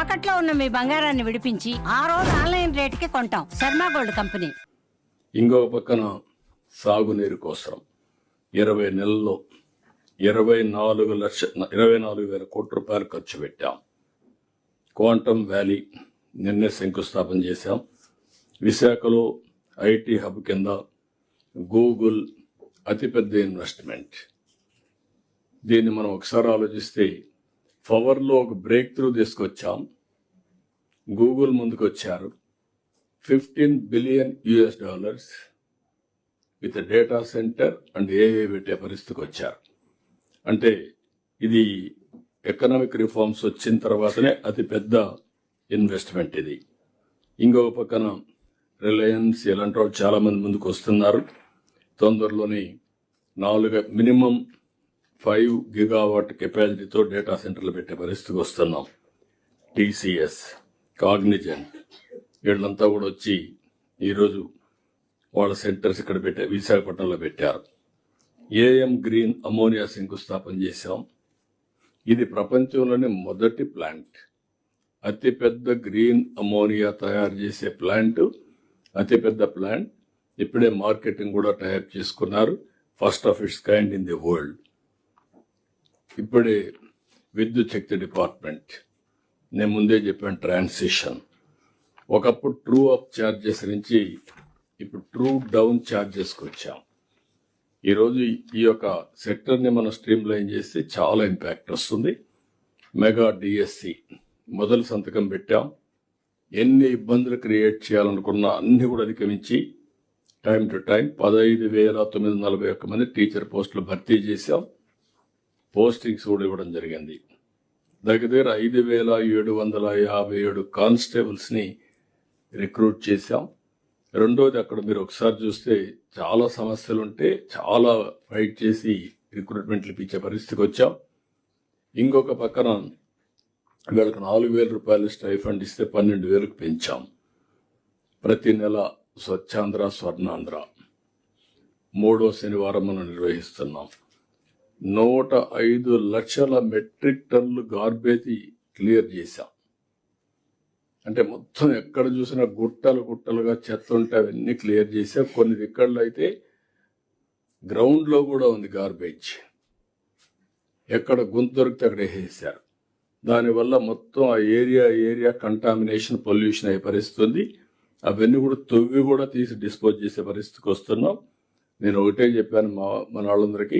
తాకట్లో ఉన్న మీ బంగారాన్ని విడిపించి ఆ రోజు ఆన్లైన్ రేటుకి కొంటాం. Sharma gold company. ఇంకొక పక్కన సాగునీరు కోసం 20 నెలల్లో 24,00,000 కోట్ల రూపాయలు ఖర్చు పెట్టాం. క్వాంటమ్ వ్యాలీ నిన్నే శంకుస్థాపన చేశాం. విశాఖలో ఐటీ హబ్ కింద గూగుల్ అతిపెద్ద ఇన్వెస్ట్మెంట్. దీన్ని మనం ఒకసారి ఆలోచిస్తే పవర్లో ఒక బ్రేక్ త్రూ తీసుకొచ్చాం. గూగుల్ ముందుకు వచ్చారు. $15 billion with data centre and AI పెట్టే పరిస్థితికి వచ్చారు. అంటే ఇది ఎకనామిక్ రిఫార్మ్స్ వచ్చిన తర్వాతనే అతి పెద్ద ఇన్వెస్ట్మెంట్ ఇది. ఇంకొక పక్కన రిలయన్స్ ఇలాంటి వాళ్ళు చాలా మంది ముందుకు వస్తున్నారు. తొందరలోనే మినిమం 5 గిగావాట్ కెపాసిటీతో డేటా సెంటర్లు పెట్టే పరిస్థితికి వస్తున్నాం. టీసీఎస్, కాగ్నిజెంట్ వీళ్ళంతా కూడా వచ్చి ఈరోజు వాళ్ళ సెంటర్స్ ఇక్కడ విశాఖపట్నంలో పెట్టారు. ఏఎం గ్రీన్ అమోనియా శంకుస్థాపన చేశాం. ఇది ప్రపంచంలోనే మొదటి ప్లాంట్. అతిపెద్ద గ్రీన్ అమోనియా తయారు చేసే ప్లాంట్, అతిపెద్ద ప్లాంట్. ఇప్పుడే మార్కెటింగ్ కూడా టైప్ చేసుకున్నారు. First of it's kind in the world. ఇప్పుడే విద్యుత్ శక్తి డిపార్ట్మెంట్, నేను ముందే చెప్పాను, ట్రాన్సిషన్. ఒకప్పుడు ట్రూ అప్ ఛార్జెస్ నుంచి ఇప్పుడు ట్రూ డౌన్ ఛార్జెస్కి వచ్చాం. ఈరోజు ఈ యొక్క సెక్టర్ని మనం స్ట్రీమ్ లైన్ చేస్తే చాలా ఇంపాక్ట్ వస్తుంది. మెగా డిఎస్సి మొదలు సంతకం పెట్టాం. ఎన్ని ఇబ్బందులు క్రియేట్ చేయాలనుకున్నా అన్ని కూడా అధిగమించి టైం టు టైం 15,941 మంది టీచర్ పోస్టులు భర్తీ చేశాం. పోస్టింగ్స్ కూడా ఇవ్వడం జరిగింది. దగ్గర 5,757 కానిస్టేబుల్స్ని రిక్రూట్ చేశాం. రెండోది, అక్కడ మీరు ఒకసారి చూస్తే చాలా సమస్యలు ఉంటే చాలా ఫైట్ చేసి రిక్రూట్మెంట్లు ఇచ్చే పరిస్థితికి వచ్చాం. ఇంకొక పక్కన వీళ్ళకి 4,000 రూపాయలు స్టైఫండ్ ఇస్తే 12,000కు పెంచాం. ప్రతి నెల స్వచ్ఛాంధ్ర, స్వర్ణాంధ్ర 3వ శనివారం మనం నిర్వహిస్తున్నాం. 105 లక్షల మెట్రిక్ టన్నులు గార్బేజ్ క్లియర్ చేశాం. అంటే మొత్తం ఎక్కడ చూసినా గుట్టలుగా చెత్త ఉంటే అవన్నీ క్లియర్ చేశాం. కొన్ని దిక్కల్లో అయితే గ్రౌండ్లో కూడా ఉంది గార్బేజ్. ఎక్కడ గుంత దొరికితే అక్కడ వేసేసారు. దానివల్ల మొత్తం ఆ ఏరియా కంటామినేషన్, పొల్యూషన్ అయ్యే పరిస్థితి ఉంది. అవన్నీ కూడా తవ్వి కూడా తీసి డిస్పోజ్ చేసే పరిస్థితికి వస్తున్నాం. నేను ఒకటే చెప్పాను మన వాళ్ళందరికీ,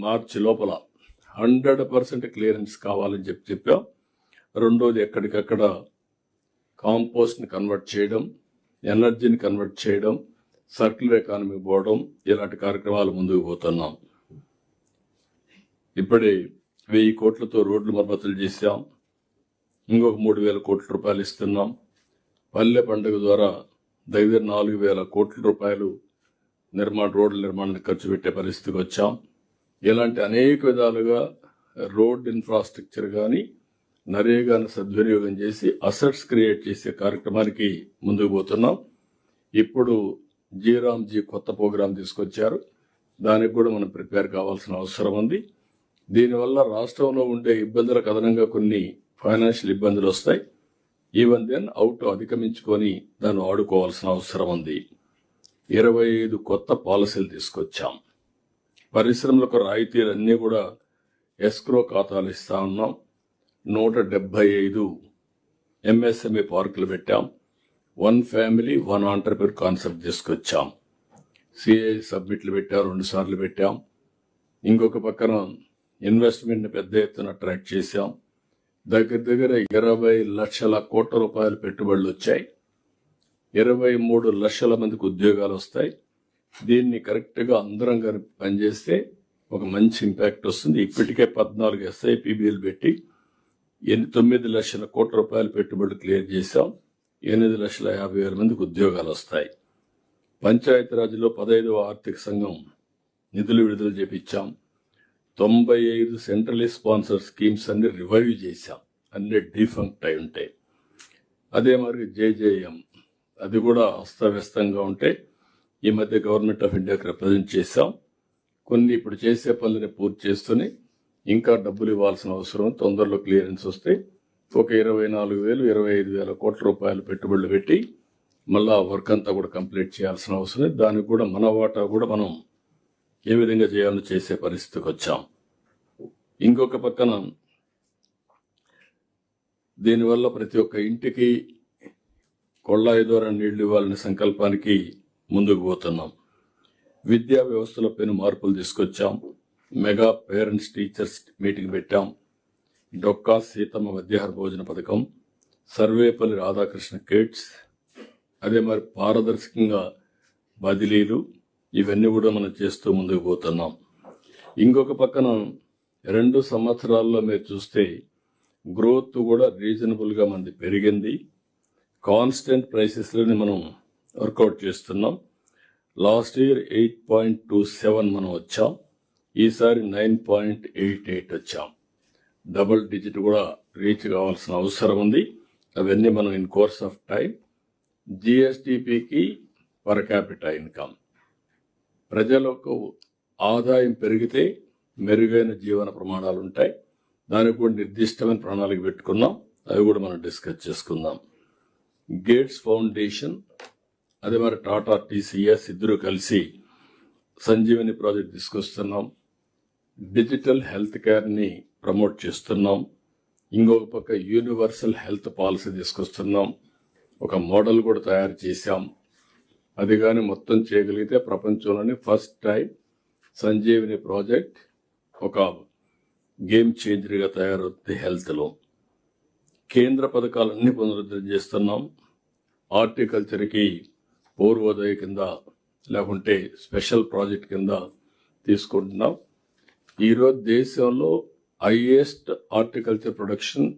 మార్చి లోపల 100% క్లియరెన్స్ కావాలని చెప్పాం. రెండోది, ఎక్కడికక్కడ కాంపోస్ట్ని కన్వర్ట్ చేయడం, ఎనర్జీని కన్వర్ట్ చేయడం, సర్క్యులర్ ఎకానమీ పోవడం, ఇలాంటి కార్యక్రమాలు ముందుకు పోతున్నాం. ఇప్పుడే 1000 కోట్లతో రోడ్లు మరమ్మతులు చేశాం. ఇంకొక 3,000 కోట్ల రూపాయలు ఇస్తున్నాం. పల్లె పండుగ ద్వారా దగ్గర 4,000 కోట్ల రూపాయలు రోడ్ల నిర్మాణానికి ఖర్చు పెట్టే పరిస్థితికి వచ్చాం. ఇలాంటి అనేక విధాలుగా రోడ్ ఇన్ఫ్రాస్ట్రక్చర్ కానీ నరేగాను సద్వినియోగం చేసి అసెట్స్ క్రియేట్ చేసే కార్యక్రమానికి ముందుకు పోతున్నాం. ఇప్పుడు జీరామ్జీ కొత్త ప్రోగ్రాం తీసుకొచ్చారు. దానికి కూడా మనం ప్రిపేర్ కావాల్సిన అవసరం ఉంది. దీనివల్ల రాష్ట్రంలో ఉండే ఇబ్బందులకు అదనంగా కొన్ని ఫైనాన్షియల్ ఇబ్బందులు వస్తాయి. ఈవెన్ దెన్ అవుట్ అధిగమించుకొని దాన్ని వాడుకోవాల్సిన అవసరం ఉంది. 25 కొత్త పాలసీలు తీసుకొచ్చాం. పరిశ్రమలకు రాయితీలన్నీ కూడా ఎస్క్రో ఖాతాలు ఇస్తా ఉన్నాం. 175 ఎంఎస్ఎంఈ పార్కులు పెట్టాం. 1 ఫ్యామిలీ 1 ఆంటర్ప్రెన్యూర్ కాన్సెప్ట్ తీసుకొచ్చాం. సిఐ సబ్మిట్లు పెట్టాం, 2 సార్లు పెట్టాం. ఇంకొక పక్కన ఇన్వెస్ట్మెంట్ని పెద్ద ఎత్తున అట్రాక్ట్ చేశాం. దగ్గర 20 లక్షల కోట్ల రూపాయల పెట్టుబడులు వచ్చాయి. 23 లక్షల మందికి ఉద్యోగాలు వస్తాయి. దీన్ని కరెక్ట్గా అందరం కానీ పనిచేస్తే ఒక మంచి ఇంపాక్ట్ వస్తుంది. ఇప్పటికే 14 SIPBలు పెట్టి 9 లక్షల కోట్ల రూపాయల పెట్టుబడులు క్లియర్ చేశాం. 8,50,000 మందికి ఉద్యోగాలు వస్తాయి. పంచాయతీరాజ్లో 15వ ఆర్థిక సంఘం నిధులు విడుదల చేపించాం. 95 సెంట్రలీ స్పాన్సర్ స్కీమ్స్ అన్ని రివైవ్ చేశాం. అన్ని డిఫంక్ట్ అయి ఉంటాయి. అదే మరి JJM అది కూడా అస్తవ్యస్తంగా ఉంటే ఈ మధ్య గవర్నమెంట్ ఆఫ్ ఇండియాకి రిప్రజెంట్ చేశాం. కొన్ని ఇప్పుడు చేసే పనులని పూర్తి చేస్తూనే ఇంకా డబ్బులు ఇవ్వాల్సిన అవసరం, తొందరలో క్లియరెన్స్ వస్తే ఒక 24,000 25,000 కోట్ల రూపాయలు పెట్టుబడులు పెట్టి మళ్ళా వర్క్ అంతా కూడా కంప్లీట్ చేయాల్సిన అవసరం. దానికి కూడా మన వాటా కూడా మనం ఏ విధంగా చేయాలో చేసే పరిస్థితికి వచ్చాం. ఇంకొక పక్కన దీనివల్ల ప్రతి ఒక్క ఇంటికి కొళ్ళాయి ద్వారా నీళ్లు ఇవ్వాలనే సంకల్పానికి ముందుకు పోతున్నాం. విద్యా వ్యవస్థలో పెను మార్పులు తీసుకొచ్చాం. మెగా పేరెంట్స్ టీచర్స్ మీటింగ్ పెట్టాం. డొక్కా సీతమ్మ మధ్యాహ్న భోజన పథకం, సర్వేపల్లి రాధాకృష్ణ కిట్స్, అదే మరి పారదర్శకంగా బదిలీలు, ఇవన్నీ కూడా మనం చేస్తూ ముందుకు పోతున్నాం. ఇంకొక పక్కన 2 సంవత్సరాల్లో మీరు చూస్తే గ్రోత్ కూడా రీజనబుల్గా మనది పెరిగింది. కాన్స్టెంట్ ప్రైసెస్లోనే మనం వర్కౌట్ చేస్తున్నాం. లాస్ట్ ఇయర్ 8.27 మనం వచ్చాం, ఈసారి 9.88 వచ్చాం. డబుల్ డిజిట్ కూడా రీచ్ కావాల్సిన అవసరం ఉంది. అవన్నీ మనం ఇన్ కోర్స్ ఆఫ్ టైం. జిఎస్టిపికి పర్ క్యాపిటల్ ఇన్కమ్, ప్రజలకు ఆదాయం పెరిగితే మెరుగైన జీవన ప్రమాణాలు ఉంటాయి. దానికి కూడా నిర్దిష్టమైన ప్రణాళిక పెట్టుకున్నాం. అవి కూడా మనం డిస్కస్ చేసుకుందాం. గేట్స్ ఫౌండేషన్, అదే మరి టాటా టీసీఎస్ ఇద్దరు కలిసి సంజీవని ప్రాజెక్ట్ తీసుకొస్తున్నాం. డిజిటల్ హెల్త్ కేర్ని ప్రమోట్ చేస్తున్నాం. ఇంకొక పక్క యూనివర్సల్ హెల్త్ పాలసీ తీసుకొస్తున్నాం. ఒక మోడల్ కూడా తయారు చేశాం. అది కానీ మొత్తం చేయగలిగితే ప్రపంచంలోని ఫస్ట్ టైం సంజీవని ప్రాజెక్ట్ ఒక గేమ్ చేంజర్గా తయారవుతుంది హెల్త్లో. కేంద్ర పథకాలన్నీ పునరుద్ధరణ చేస్తున్నాం. హార్టికల్చర్కి పూర్వోదయ కింద లేకుంటే స్పెషల్ ప్రాజెక్ట్ కింద తీసుకుంటున్నాం. ఈరోజు దేశంలో హైయెస్ట్ హార్టికల్చర్ ప్రొడక్షన్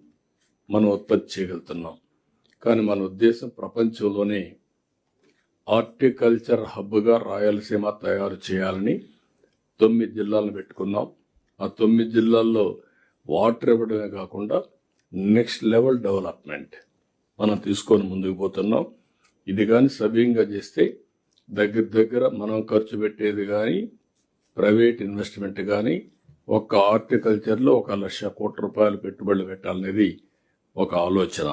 మనం ఉత్పత్తి చేయగలుగుతున్నాం. కానీ మన ఉద్దేశం ప్రపంచంలోనే హార్టికల్చర్ హబ్గా రాయలసీమ తయారు చేయాలని 9 జిల్లాలను పెట్టుకున్నాం. ఆ 9 జిల్లాల్లో వాటర్ ఇవ్వడమే కాకుండా నెక్స్ట్ లెవెల్ డెవలప్మెంట్ మనం తీసుకొని ముందుకు పోతున్నాం. ఇది కానీ సవ్యంగా చేస్తే దగ్గర మనం ఖర్చు పెట్టేది కానీ ప్రైవేట్ ఇన్వెస్ట్మెంట్ కానీ ఒక్క హార్టికల్చర్లో 1,00,000 కోట్ల రూపాయలు పెట్టుబడులు పెట్టాలనేది ఒక ఆలోచన.